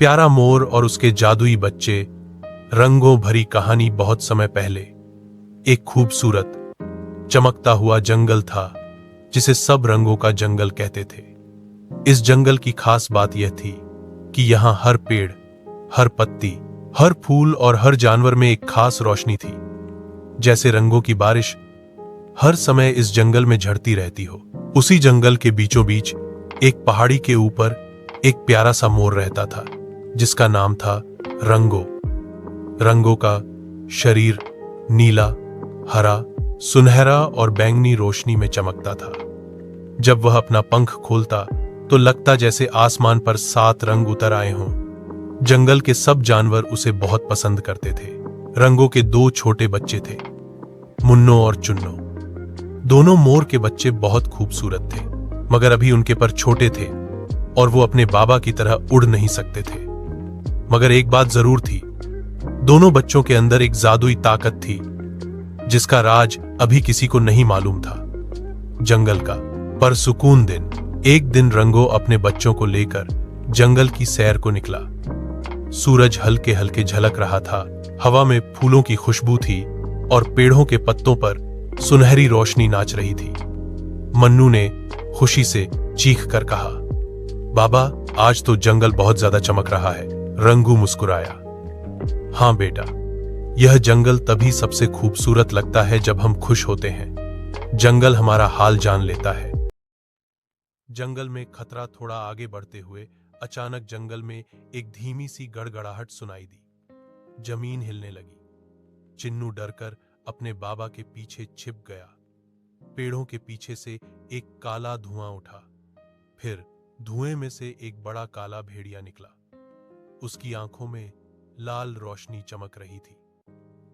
प्यारा मोर और उसके जादुई बच्चे। रंगों भरी कहानी। बहुत समय पहले एक खूबसूरत चमकता हुआ जंगल था जिसे सब रंगों का जंगल कहते थे। इस जंगल की खास बात यह थी कि यहाँ हर पेड़, हर पत्ती, हर फूल और हर जानवर में एक खास रोशनी थी। जैसे रंगों की बारिश हर समय इस जंगल में झड़ती रहती हो। उसी जंगल के बीचों बीच एक पहाड़ी के ऊपर एक प्यारा सा मोर रहता था जिसका नाम था रंगो। रंगो का शरीर नीला, हरा, सुनहरा और बैंगनी रोशनी में चमकता था। जब वह अपना पंख खोलता तो लगता जैसे आसमान पर 7 रंग उतर आए हों। जंगल के सब जानवर उसे बहुत पसंद करते थे। रंगो के 2 छोटे बच्चे थे, मुन्नो और चुन्नो। दोनों मोर के बच्चे बहुत खूबसूरत थे, मगर अभी उनके पर छोटे थे और वो अपने बाबा की तरह उड़ नहीं सकते थे। मगर एक बात जरूर थी, दोनों बच्चों के अंदर एक जादुई ताकत थी जिसका राज अभी किसी को नहीं मालूम था। जंगल का परसुकून दिन। एक दिन रंगो अपने बच्चों को लेकर जंगल की सैर को निकला। सूरज हल्के हल्के झलक रहा था, हवा में फूलों की खुशबू थी और पेड़ों के पत्तों पर सुनहरी रोशनी नाच रही थी। मन्नू ने खुशी से चीख कर कहा, बाबा, आज तो जंगल बहुत ज्यादा चमक रहा है। रंगू मुस्कुराया, हाँ बेटा, यह जंगल तभी सबसे खूबसूरत लगता है जब हम खुश होते हैं। जंगल हमारा हाल जान लेता है। जंगल में खतरा थोड़ा आगे बढ़ते हुए अचानक जंगल में एक धीमी सी गड़गड़ाहट सुनाई दी। जमीन हिलने लगी। चिन्नू डरकर अपने बाबा के पीछे छिप गया। पेड़ों के पीछे से एक काला धुआं उठा। फिर धुएं में से एक बड़ा काला भेड़िया निकला। उसकी आंखों में लाल रोशनी चमक रही थी।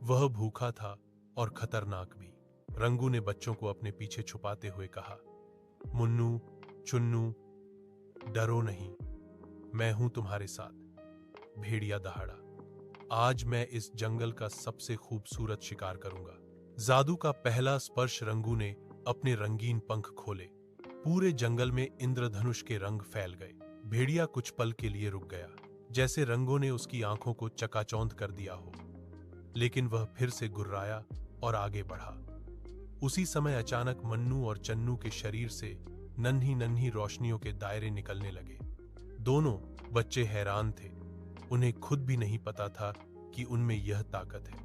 वह भूखा था और खतरनाक भी। रंगू ने बच्चों को अपने पीछे छुपाते हुए कहा, मुन्नू, चुन्नू, डरो नहीं, मैं हूं तुम्हारे साथ। भेड़िया दहाड़ा, आज मैं इस जंगल का सबसे खूबसूरत शिकार करूंगा। जादू का पहला स्पर्श। रंगू ने अपने रंगीन पंख खोले। पूरे जंगल में इंद्रधनुष के रंग फैल गए। भेड़िया कुछ पल के लिए रुक गया, जैसे रंगों ने उसकी आंखों को चकाचौंध कर दिया हो, लेकिन वह फिर से गुर्राया और आगे बढ़ा। उसी समय अचानक मन्नू और चन्नू के शरीर से नन्ही नन्ही रोशनियों के दायरे निकलने लगे। दोनों बच्चे हैरान थे। उन्हें खुद भी नहीं पता था कि उनमें यह ताकत है।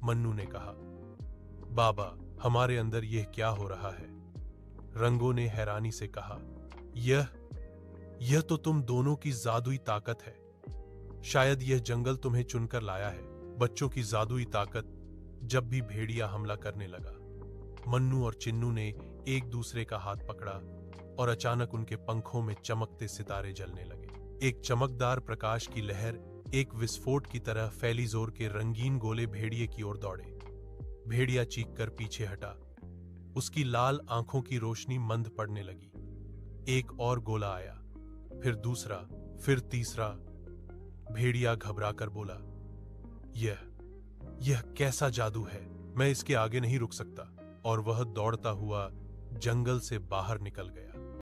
मन्नू ने कहा, बाबा, हमारे अंदर यह क्या हो रहा है? रंगों ने हैरानी से कहा, यह तो तुम दोनों की जादुई ताकत है। शायद यह जंगल तुम्हें चुनकर लाया है। बच्चों की जादुई ताकत। जब भी भेड़िया हमला करने लगा, मन्नू और चिन्नू ने एक दूसरे का हाथ पकड़ा और अचानक उनके पंखों में चमकते सितारे जलने लगे। एक चमकदार प्रकाश की लहर एक विस्फोट की तरह फैली। जोर के रंगीन गोले भेड़िए की ओर दौड़े। भेड़िया चीखकर पीछे हटा। उसकी लाल आंखों की रोशनी मंद पड़ने लगी। एक और गोला आया, फिर दूसरा, फिर तीसरा। भेड़िया घबराकर बोला, यह कैसा जादू है? मैं इसके आगे नहीं रुक सकता। और वह दौड़ता हुआ जंगल से बाहर निकल गया।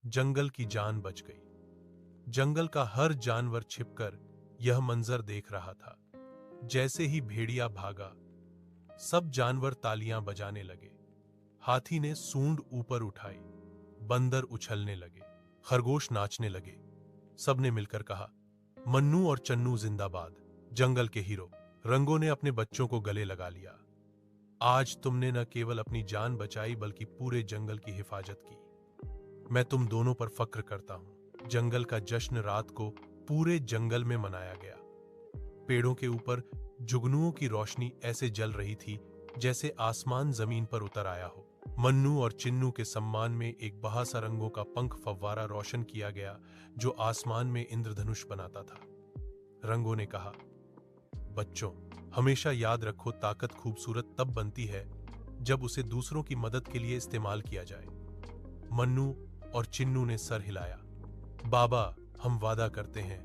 जंगल की जान बच गई। जंगल का हर जानवर छिपकर यह मंजर देख रहा था। जैसे ही भेड़िया भागा, सब जानवर तालियां बजाने लगे। हाथी ने सूंड ऊपर उठाई, बंदर उछलने लगे, खरगोश नाचने लगे। सबने मिलकर कहा, मन्नू और चन्नू जिंदाबाद, जंगल के हीरो। रंगों ने अपने बच्चों को गले लगा लिया। आज तुमने न केवल अपनी जान बचाई बल्कि पूरे जंगल की हिफाजत की। मैं तुम दोनों पर फक्र करता हूं। जंगल का जश्न रात को पूरे जंगल में मनाया गया। पेड़ों के ऊपर जुगनुओं की रोशनी ऐसे जल रही थी जैसे आसमान जमीन पर उतर आया हो। मन्नू और चिन्नू के सम्मान में एक बहासा रंगों का पंख फव्वारा रोशन किया गया जो आसमान में इंद्रधनुष बनाता था। रंगों ने कहा, बच्चों, हमेशा याद रखो, ताकत खूबसूरत तब बनती है जब उसे दूसरों की मदद के लिए इस्तेमाल किया जाए। मन्नू और चिन्नू ने सर हिलाया। बाबा, हम वादा करते हैं,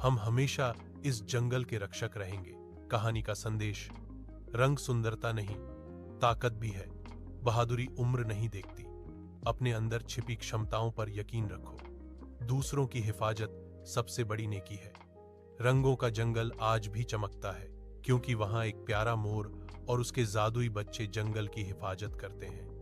हम हमेशा इस जंगल के रक्षक रहेंगे। कहानी का संदेश, रंग सुंदरता नहीं, ताकत भी है। बहादुरी उम्र नहीं देखती। अपने अंदर छिपी क्षमताओं पर यकीन रखो। दूसरों की हिफाजत सबसे बड़ी नेकी है। रंगों का जंगल आज भी चमकता है क्योंकि वहां एक प्यारा मोर और उसके जादुई बच्चे जंगल की हिफाजत करते हैं।